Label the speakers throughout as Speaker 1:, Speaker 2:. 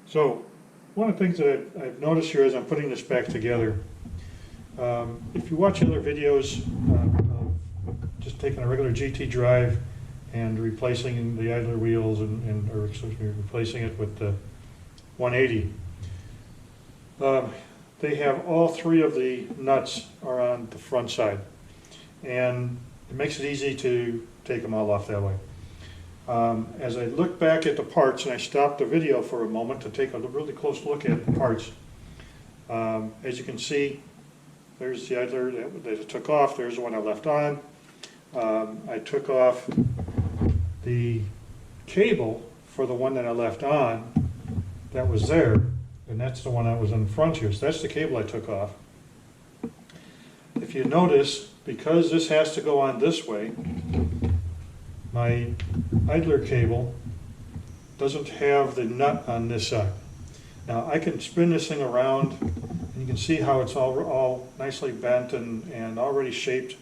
Speaker 1: So one of the things that I've noticed here as I'm putting this back together, if you watch other videos of just taking a regular GT drive and replacing the idler wheels or excuse me, replacing it with the 180, they have all three of the nuts are on the front side, and it makes it easy to take them all off that way. As I look back at the parts, and I stopped the video for a moment to take a really close look at the parts, as you can see, there's the idler that I took off, there's the one I left on. I took off the cable for the one that I left on that was there, and that's the one that was in front here, so that's the cable I took off. If you notice, because this has to go on this way, my idler cable doesn't have the nut on this side. Now I can spin this thing around, and you can see how it's all nicely bent and already shaped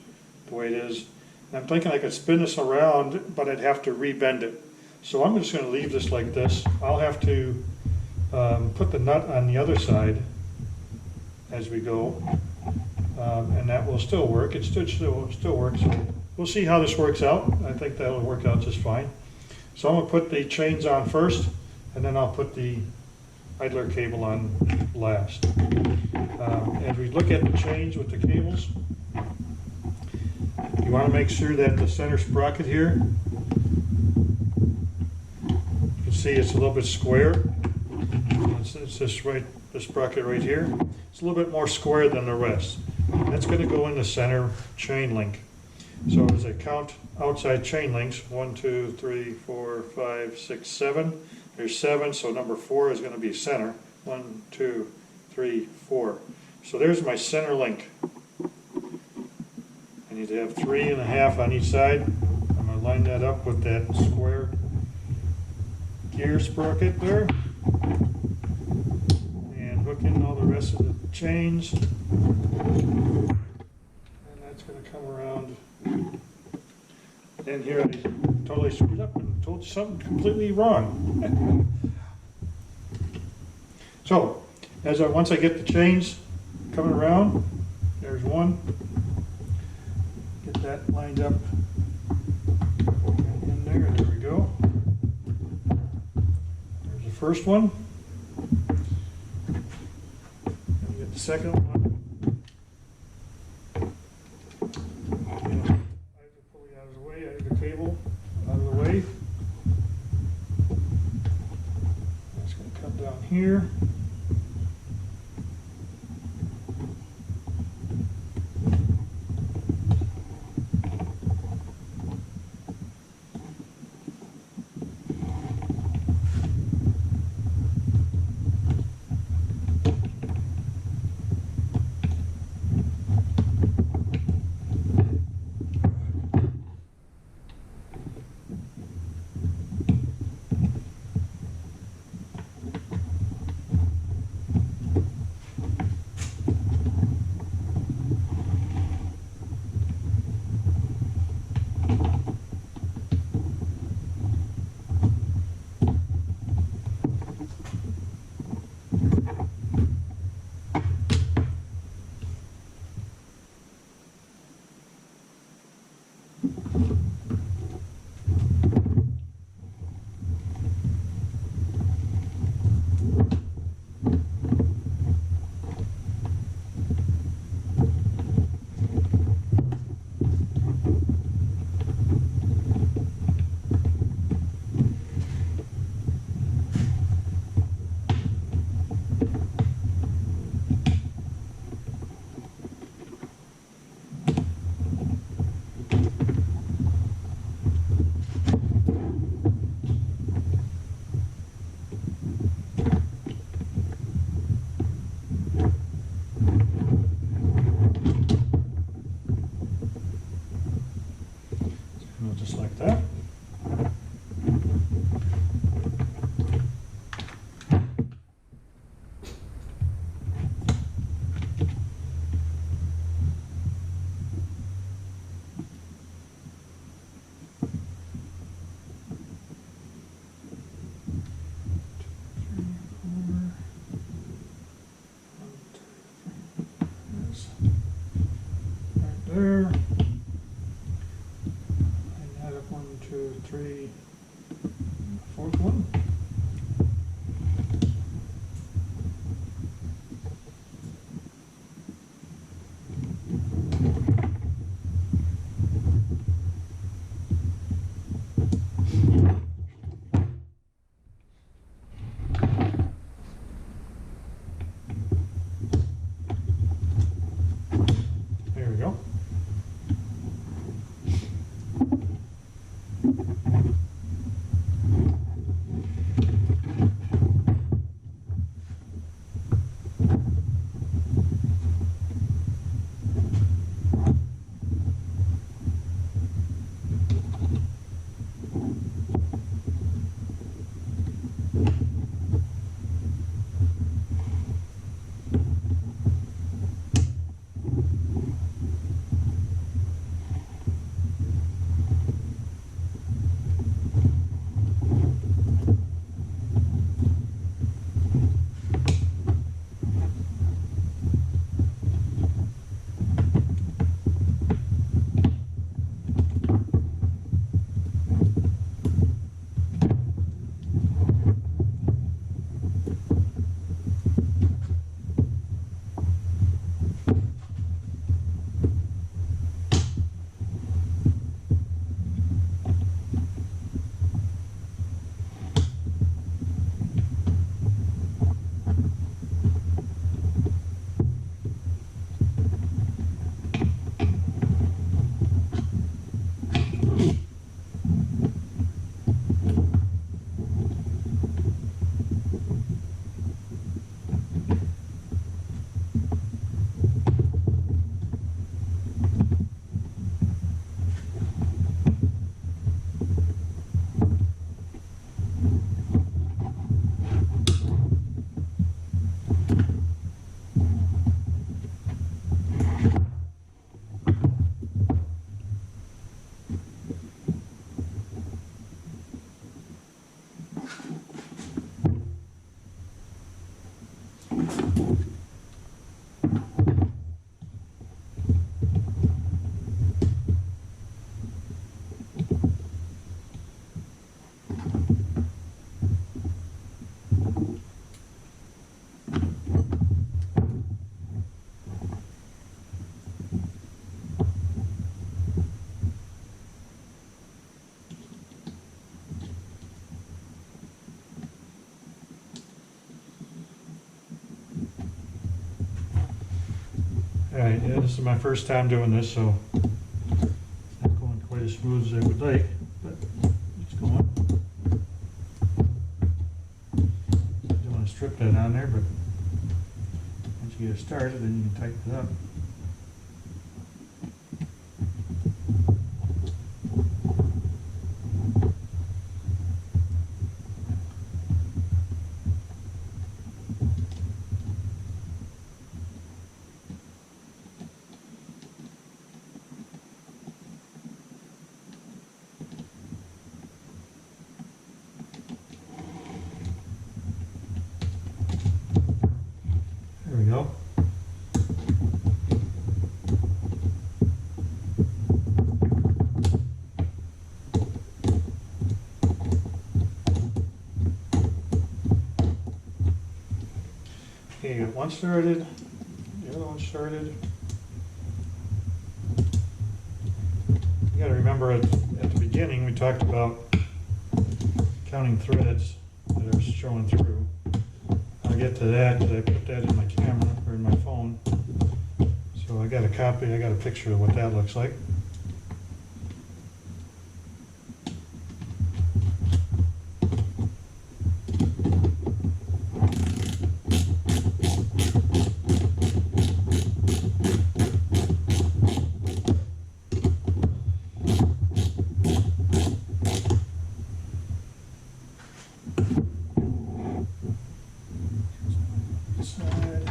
Speaker 1: the way it is. And I'm thinking I could spin this around, but I'd have to rebend it. So I'm just going to leave this like this. I'll have to put the nut on the other side as we go, and that will still work. It still works. We'll see how this works out. I think that'll work out just fine. So I'm going to put the chains on first, and then I'll put the idler cable on last. As we look at the chains with the cables, you want to make sure that the center sprocket here, you can see it's a little bit square. It's this sprocket right here. It's a little bit more square than the rest. That's going to go in the center chain link. So as I count outside chain links, 1, 2, 3, 4, 5, 6, 7. There's 7, so number 4 is going to be center. 1, 2, 3, 4. So there's my center link. I need to have 3.5 on each side. I'm going to line that up with that square gear sprocket there. And hook in all the rest of the chains. And that's going to come around. And here I totally screwed up and told you something completely wrong. So, once I get the chains coming around, there's one. Get that lined up in there. There we go. There's the first one. And get the second one. Cable out of the way. That's going to come down here. there. And add up 1, 2, 3, fourth one. There we go. Alright, yeah, this is my first time doing this, so it's not going quite as smooth as I would like, but it's going. Don't want to strip that on there, but once you get it started, then you can tighten it up. There we go. Okay, got one started, the other one started. You gotta remember at the beginning we talked about counting threads that are showing through. I'll get to that because I put that in my camera or in my phone. So I got a copy, I got a picture of what that looks like. Side.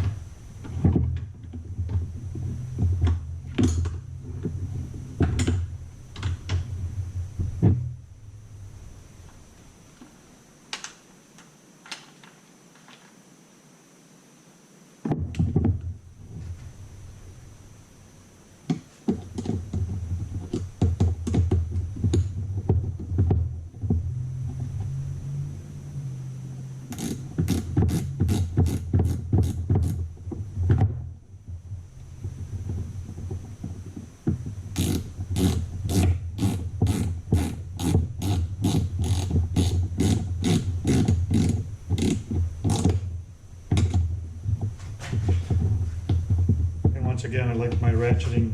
Speaker 1: once again, I like my ratcheting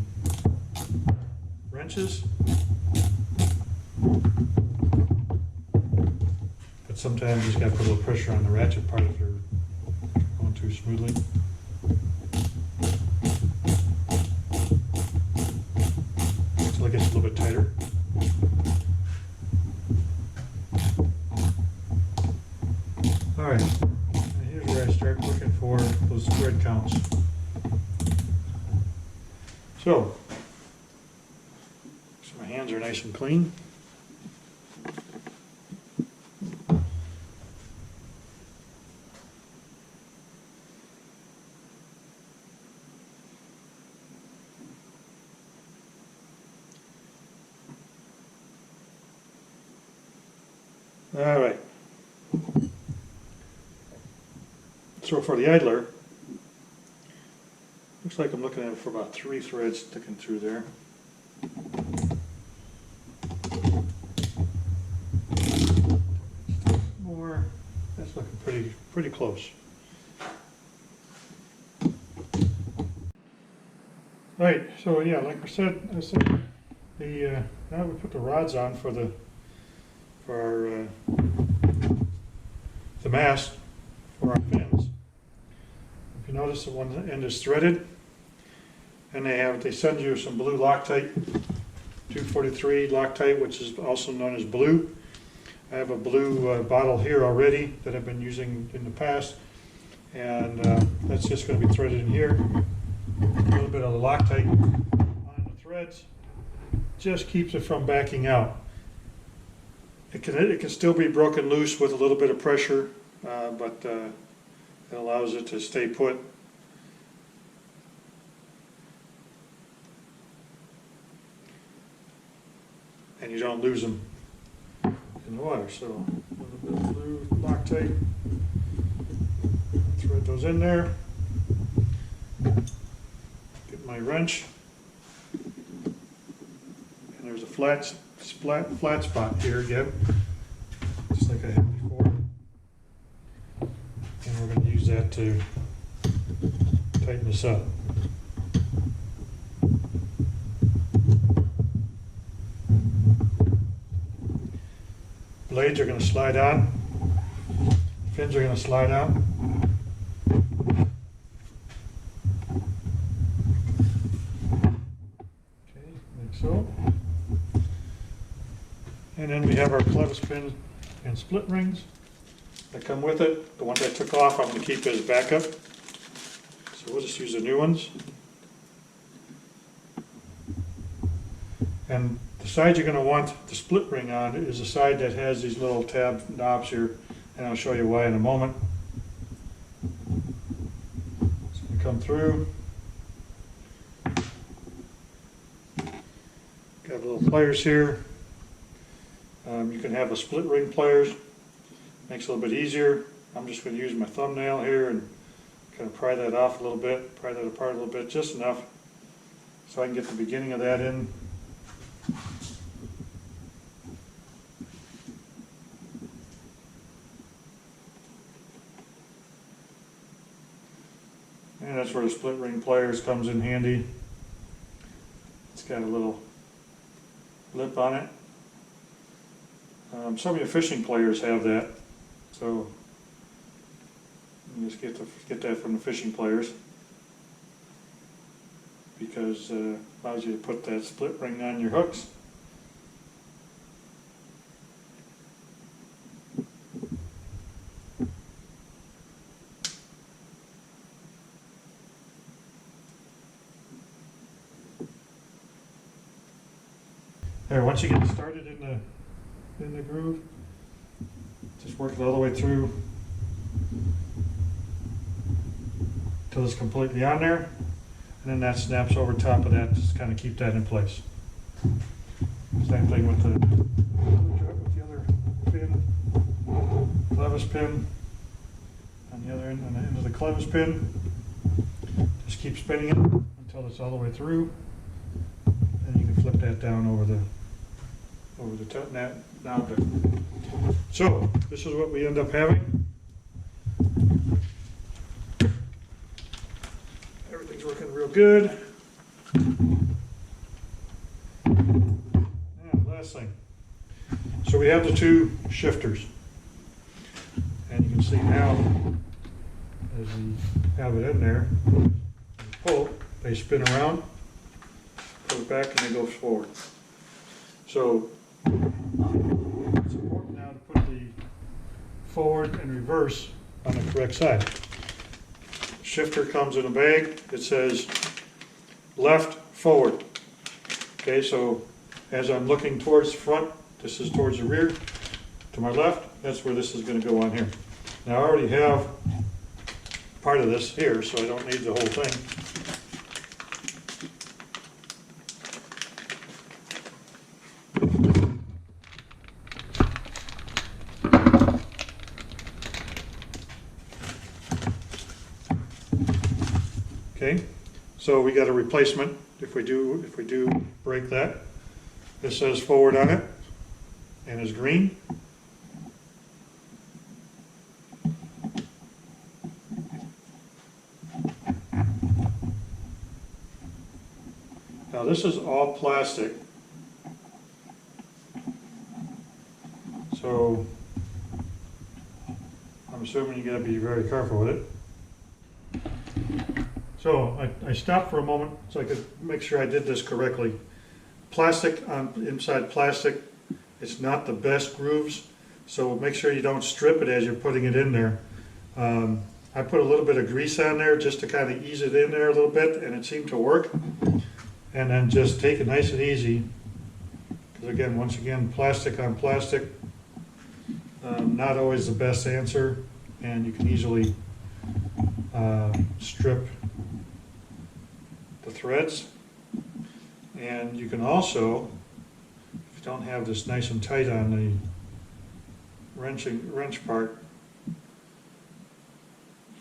Speaker 1: wrenches. But sometimes you just got to put a little pressure on the ratchet part if you're going too smoothly. So it gets a little bit tighter. Alright, here's where I start looking for those thread counts. So my hands are nice and clean. All right. So for the idler, looks like I'm looking at it for about 3 threads sticking through there. More. That's looking pretty close. All right. So yeah, like I said the now we put the rods on for our the mast for our fins. If you notice, the one end is threaded, and they send you some blue Loctite, 243 Loctite, which is also known as blue. I have a blue bottle here already that I've been using in the past, and that's just going to be threaded in here. A little bit of the Loctite on the threads just keeps it from backing out. It can still be broken loose with a little bit of pressure, but it allows it to stay put. And you don't lose them in the water. So a little bit of blue Loctite. Thread those in there. Get my wrench. And there's a flat spot here again, just like I had before. And we're going to use that to tighten this up. Blades are going to slide on. Fins are going to slide out. Okay, like so. And then we have our clevis pin and split rings that come with it. The ones I took off I'm going to keep as backup. So we'll just use the new ones. And the side you're going to want the split ring on is the side that has these little tab knobs here, and I'll show you why in a moment. It's going to come through. Got little pliers here. You can have the split ring pliers. Makes it a little bit easier. I'm just going to use my thumbnail here and kind of pry that off a little bit, pry that apart a little bit, just enough so I can get the beginning of that in. And that's where the split ring pliers comes in handy. It's got a little lip on it. Some of your fishing pliers have that, so you just get that from the fishing pliers, because it allows you to put that split ring on your hooks. There, once you get started in the groove, just work it all the way through till it's completely on there, and then that snaps over top of that. Just kind of keep that in place. Same thing with the other pin, clevis pin on the other end, on the end of the clevis pin. Just keep spinning it until it's all the way through, and you can flip that down over the top net down there. So this is what we end up having. Everything's working real good. And last thing. So we have the two shifters. And you can see now, as we have it in there, pull, they spin around, put it back, and they go forward. So it's important now to put the forward and reverse on the correct side. Shifter comes in a bag. It says left, forward. Okay, so as I'm looking towards the front, this is towards the rear. To my left, that's where this is going to go on here. Now I already have part of this here, so I don't need the whole thing. Okay, so we got a replacement if we do break that. This says forward on it and is green. Now this is all plastic, so I'm assuming you got to be very careful with it. So I stopped for a moment so I could make sure I did this correctly. Plastic on inside plastic, it's not the best grooves, so make sure you don't strip it as you're putting it in there. I put a little bit of grease on there just to kind of ease it in there a little bit, and it seemed to work. And then just take it nice and easy, because again, once again, plastic on plastic, not always the best answer, and you can easily strip the threads. And you can also, if you don't have this nice and tight on the wrench part, you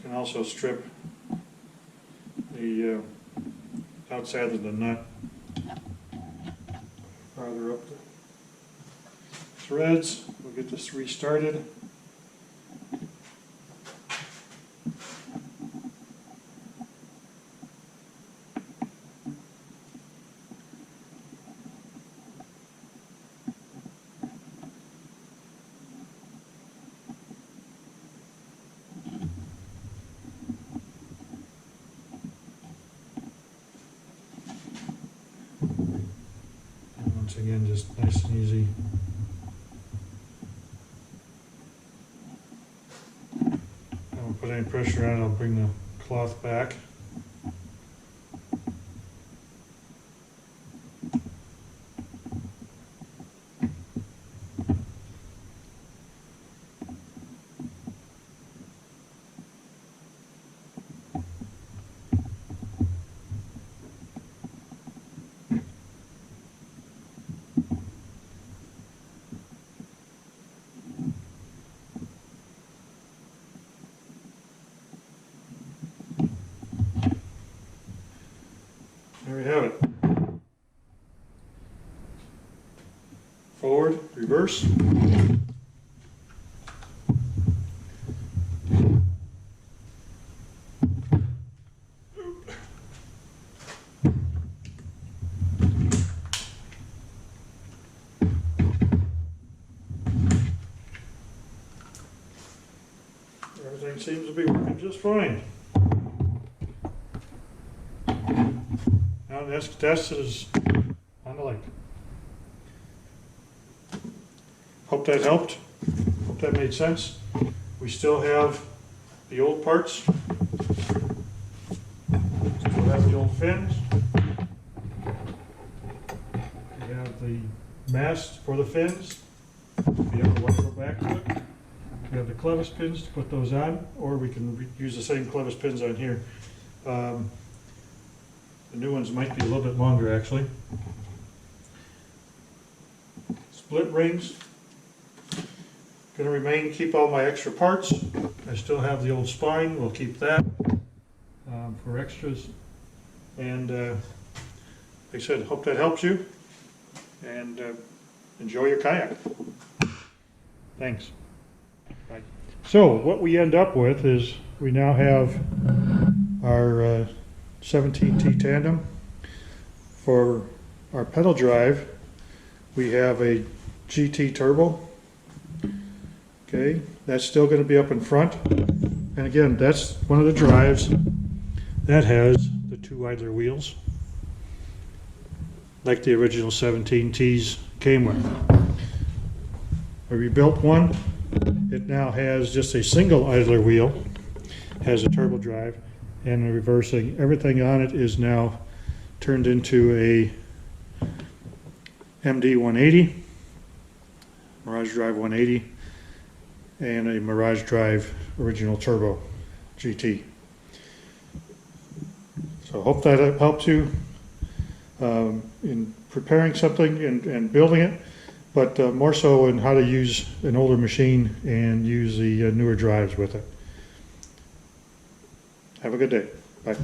Speaker 1: can also strip the outside of the nut farther up the threads. We'll get this restarted. Once again, just nice and easy. I won't put any pressure on it, I'll bring the cloth back. There we have it. Forward, reverse. Everything seems to be working just fine. Now the next test is on the lake. Hope that helped. Hope that made sense. We still have the old parts. Still have the old fins. We have the mast for the fins. If you ever want to go back to it. We have the clevis pins to put those on, or we can use the same clevis pins on here. The new ones might be a little bit longer, actually. Split rings. Going to remain, keep all my extra parts. I still have the old spine, we'll keep that for extras. And like I said, hope that helps you. And enjoy your kayak. Thanks. Bye. So what we end up with is we now have our PA17T tandem. For our pedal drive, we have a GT turbo. Okay, that's still going to be up in front. And again, that's one of the drives that has the 2 idler wheels, like the original 17Ts came with. I rebuilt one. It now has just a single idler wheel, has a turbo drive, and the reversing. Everything on it is now turned into a MD 180, Mirage Drive 180, and a Mirage Drive original turbo GT. So I hope that helps you in preparing something and building it, but more so in how to use an older machine and use the newer drives with it. Have a good day. Bye.